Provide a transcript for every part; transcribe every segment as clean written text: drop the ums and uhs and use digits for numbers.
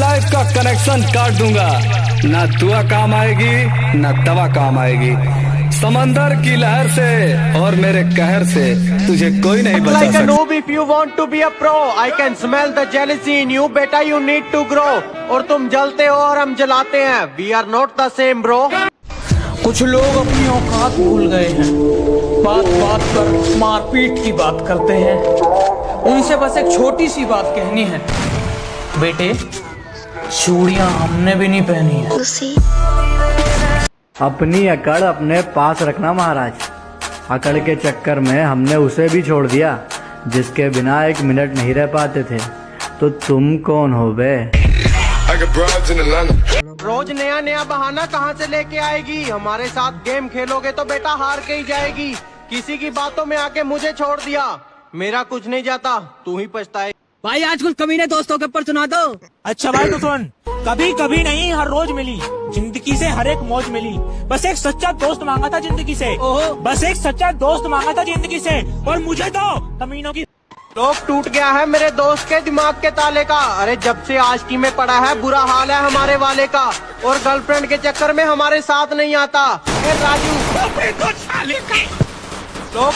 Life का connection काट दूंगा। ना दुआ काम आएगी ना दवा काम आएगी। समंदर की लहर से और मेरे कहर से तुझे कोई नहीं बचा like a सकता। noob if you want to be a pro, I can smell the jealousy in you, बेटा you need to grow। और तुम जलते हो और हम जलाते हैं, we are not the same bro। कुछ लोग अपनी औकात भूल गए हैं, बात बात पर मारपीट की बात करते हैं। उनसे बस एक छोटी सी बात कहनी है, बेटे चूड़ियां हमने भी नहीं पहनी है। अपनी अकड़ अपने पास रखना महाराज। अकड़ के चक्कर में हमने उसे भी छोड़ दिया जिसके बिना एक मिनट नहीं रह पाते थे। तो तुम कौन हो बे? रोज नया नया बहाना कहाँ से लेके आएगी? हमारे साथ गेम खेलोगे तो बेटा हार के ही जाएगी। किसी की बातों में आके मुझे छोड़ दिया, मेरा कुछ नहीं जाता, तू ही पछताए। भाई आज कुछ कमीने दोस्तों के ऊपर सुना दो। अच्छा भाई तो सुन, कभी कभी नहीं हर रोज मिली जिंदगी से हर एक मौज मिली। बस एक सच्चा दोस्त मांगा था जिंदगी से, बस एक सच्चा दोस्त मांगा था जिंदगी से, और मुझे तो कमीनों की लोग टूट गया है मेरे दोस्त के दिमाग के ताले का। अरे जब से आशिकी में पड़ा है बुरा हाल है हमारे वाले का, और गर्लफ्रेंड के चक्कर में हमारे साथ नहीं आता। राजू लोग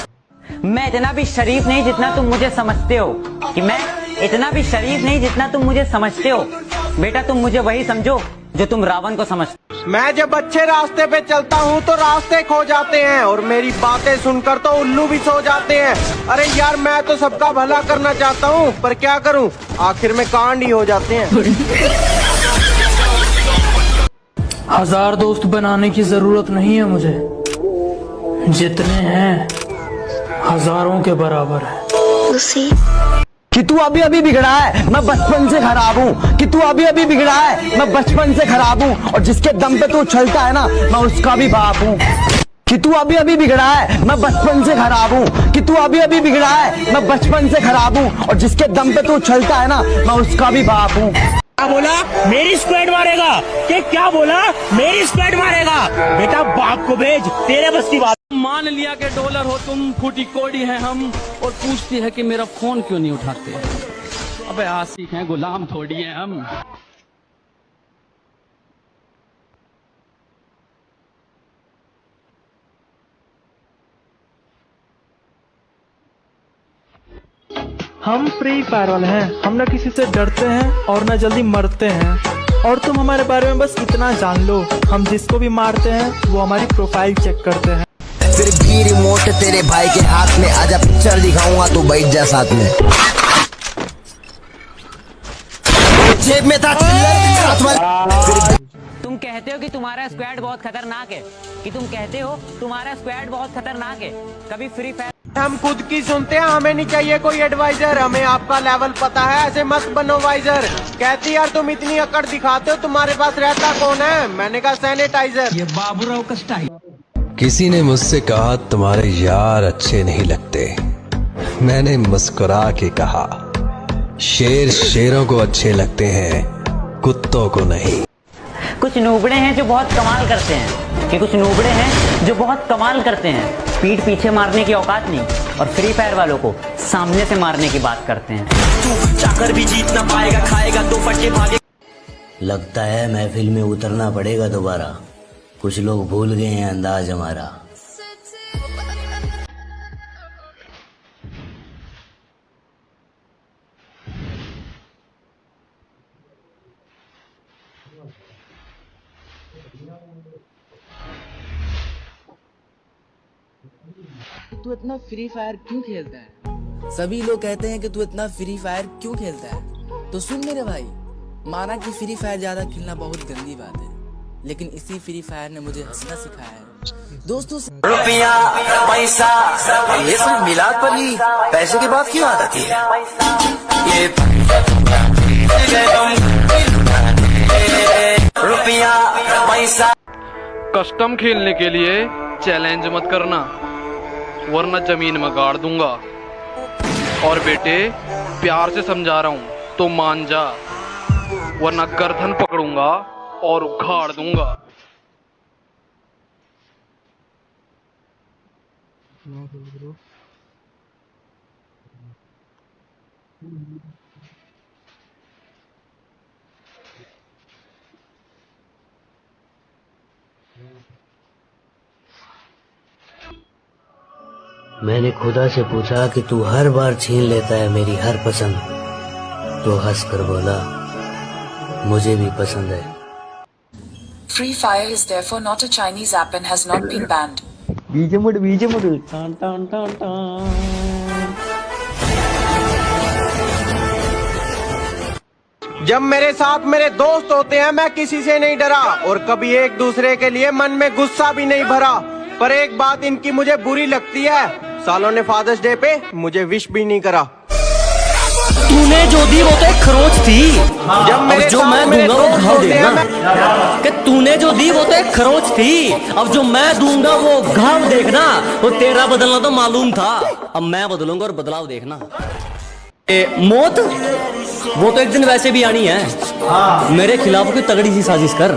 मैं इतना भी शरीफ नहीं जितना तुम मुझे समझते हो, कि मैं इतना भी शरीफ नहीं जितना तुम मुझे समझते हो। बेटा तुम मुझे वही समझो जो तुम रावण को समझते। मैं जब अच्छे रास्ते पे चलता हूँ तो रास्ते खो जाते हैं, और मेरी बातें सुनकर तो उल्लू भी सो जाते हैं। अरे यार मैं तो सबका भला करना चाहता हूँ, पर क्या करूँ, आखिर में कांड ही हो जाते हैं। हजार दोस्त बनाने की जरूरत नहीं है मुझे, जितने हैं हजारों के बराबर है। कि तू अभी अभी बिगड़ा है, मैं बचपन से खराब हूँ। कि तू अभी अभी बिगड़ा है, मैं बचपन से खराब हूँ, और जिसके दम पे तू उछलता है ना, मैं उसका भी बाप हूँ। कि तू अभी अभी बिगड़ा है, मैं बचपन से खराब हूँ। कि तू अभी अभी बिगड़ा है, मैं बचपन से खराब हूँ, और जिसके दम पे तू उछलता है ना, मैं उसका भी बाप हूँ। क्या बोला? मेरी स्क्वाड मारेगा? कि क्या बोला? मेरी स्क्वाड मारेगा? बेटा बाप को भेज, तेरे बस की बात। मान लिया कि डॉलर हो तुम, फूटी कोड़ी है हम, और पूछती है कि मेरा फोन क्यों नहीं उठाते। अबे आशिक हैं, गुलाम थोड़ी हैं हम। हम फ्री फायर वाले हैं, हम न किसी से डरते हैं और न जल्दी मरते हैं। और तुम हमारे बारे में बस इतना जान लो, हम जिसको भी मारते हैं वो हमारी प्रोफाइल चेक करते हैं। फिर भी रिमोट तेरे भाई के हाथ में, आजा पिक्चर दिखाऊंगा तू बैठ जा साथ में। जेब में था तुम कहते हो कि तुम्हारा स्क्वाड बहुत खतरनाक है, कि तुम कहते हो तुम्हारा स्क्वाड बहुत खतरनाक है। कभी फ्री फायर हम खुद की सुनते हैं, हमें नहीं चाहिए कोई एडवाइजर। हमें आपका लेवल पता है, ऐसे मत बनो वाइजर। कहती यार तुम इतनी अकड़ दिखाते हो, तुम्हारे पास रहता कौन है? मैंने कहा सैनिटाइजर। ये बाबूराव का स्टाइल। किसी ने मुझसे कहा तुम्हारे यार अच्छे नहीं लगते। मैंने मुस्कुरा के कहा शेर शेरों को अच्छे लगते हैं, कुत्तों को नहीं। कुछ नूबड़े हैं जो बहुत कमाल करते हैं, कि कुछ नूबड़े हैं जो बहुत कमाल करते हैं। पीठ पीछे मारने की औकात नहीं, और फ्री फायर वालों को सामने से मारने की बात करते हैं। तू चाकर भी जीत ना पाएगा, खाएगा तो फटे भागे। लगता है महफिल में उतरना पड़ेगा दोबारा, कुछ लोग भूल गए हैं अंदाज हमारा। तू इतना फ्री फायर क्यों खेलता है? सभी लोग कहते हैं कि तू इतना फ्री फायर क्यों खेलता है। तो सुन मेरे भाई, माना कि फ्री फायर ज्यादा खेलना बहुत गंदी बात है, लेकिन इसी फ्री फायर ने मुझे हंसना सिखाया है। दोस्तों रुपया पैसा ये सब मिलाद पर ही पैसे की बात क्यों आती है? ये रुपया पैसा। कस्टम खेलने के लिए चैलेंज मत करना, वरना जमीन में गाड़ दूंगा। और बेटे प्यार से समझा रहा हूँ तो मान जा, वरना गर्दन पकड़ूंगा और उखाड़ दूंगा। मैंने खुदा से पूछा कि तू हर बार छीन लेता है मेरी हर पसंद, तो हंस कर बोला मुझे भी पसंद है। Free Fire is therefore not a Chinese app and has not been banned. जब मेरे साथ मेरे दोस्त होते हैं मैं किसी से नहीं डरा और कभी एक दूसरे के लिए मन में गुस्सा भी नहीं भरा। पर एक बात इनकी मुझे बुरी लगती है, सालों ने फादर्स डे पे मुझे विश भी नहीं करा। तूने जो दी वो तो एक खरोच थी, जब मेरे जो मैं दूंगा वो घाव देखना। कि तूने जो दी वो तो एक खरोच थी, अब जो मैं दूंगा वो घाव देखना। वो तेरा बदलना तो मालूम था, अब मैं बदलूंगा और बदलाव देखना। मौत वो तो एक दिन वैसे भी आनी है, मेरे खिलाफ कोई तगड़ी सी साजिश कर।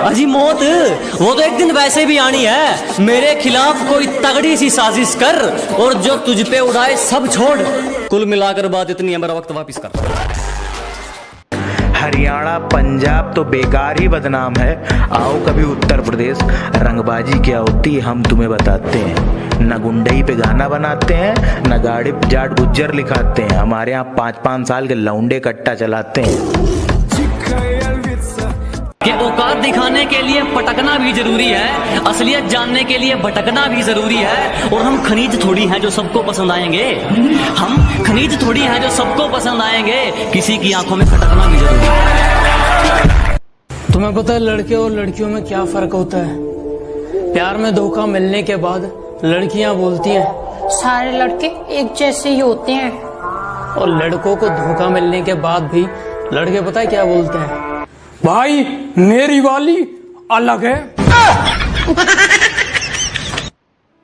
अजी मौत वो तो एक दिन वैसे भी आनी है, मेरे खिलाफ कोई तगड़ी सी साजिश कर, और जो तुझ पे उड़ाए सब छोड़। कुल मिलाकर बात इतनी है, मेरा वक्त वापिस कर। हरियाणा पंजाब तो बेकार ही बदनाम है, आओ कभी उत्तर प्रदेश, रंगबाजी क्या होती है हम तुम्हें बताते हैं। न गुंडई पे गाना बनाते हैं, न गाड़ी पे जाट गुज्जर लिखाते हैं, हमारे यहाँ 5-5 साल के लौंडे कट्टा चलाते हैं। कि औकात दिखाने के लिए पटकना भी जरूरी है, असलियत जानने के लिए भटकना भी जरूरी है। और हम खनीज थोड़ी हैं जो सबको पसंद आएंगे, हम खनीज थोड़ी हैं जो सबको पसंद आएंगे, किसी की आंखों में खटकना भी जरूरी है। तुम्हें पता है लड़के और लड़कियों में क्या फर्क होता है? प्यार में धोखा मिलने के बाद लड़कियां बोलती हैं सारे लड़के एक जैसे ही होते हैं, और लड़कों को धोखा मिलने के बाद भी लड़के पता है क्या बोलते हैं? भाई मेरी वाली अलग है।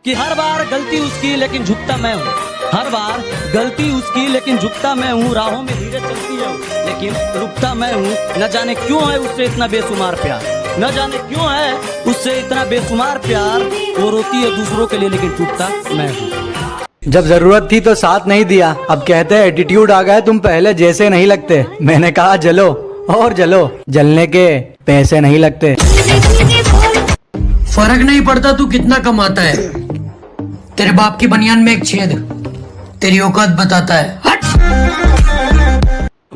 कि हर बार गलती उसकी लेकिन झुकता मैं हूँ, हर बार गलती उसकी लेकिन झुकता मैं हूँ। राहों में धीरे चलती है लेकिन रुकता मैं हूँ। न जाने क्यों है उससे इतना बेशुमार प्यार, न जाने क्यों है उससे इतना बेशुमार प्यार। वो रोती है दूसरों के लिए लेकिन टूटता मैं हूँ। जब जरूरत थी तो साथ नहीं दिया, अब कहते हैं एटीट्यूड आ गया, तुम पहले जैसे नहीं लगते। मैंने कहा जलो और जलो, जलने के पैसे नहीं लगते। फर्क नहीं पड़ता तू कितना कमाता है, तेरे बाप की बनियान में एक छेद तेरी औकात बताता है।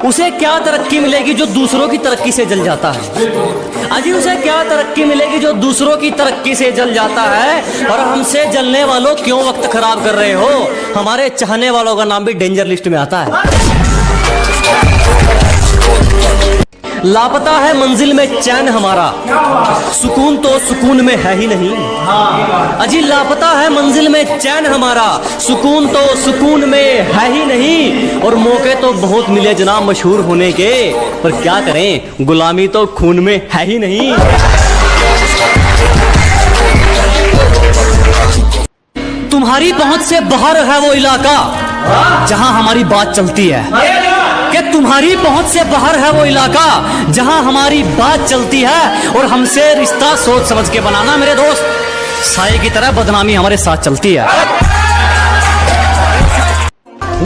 उसे क्या तरक्की मिलेगी जो दूसरों की तरक्की से जल जाता है? अजी उसे क्या तरक्की मिलेगी जो दूसरों की तरक्की से जल जाता है? और हमसे जलने वालों क्यों वक्त खराब कर रहे हो? हमारे चाहने वालों का नाम भी डेंजर लिस्ट में आता है। लापता है मंजिल में चैन हमारा, सुकून तो सुकून में है ही नहीं। अजी लापता है मंजिल में चैन हमारा, सुकून तो सुकून में है ही नहीं। और मौके तो बहुत मिले जनाब मशहूर होने के, पर क्या करें गुलामी तो खून में है ही नहीं। तुम्हारी पहुंच से बाहर है वो इलाका जहां हमारी बात चलती है, कि तुम्हारी पहुंच से बाहर है वो इलाका जहां हमारी बात चलती है। और हमसे रिश्ता सोच समझ के बनाना मेरे दोस्त, साये की तरह बदनामी हमारे साथ चलती है।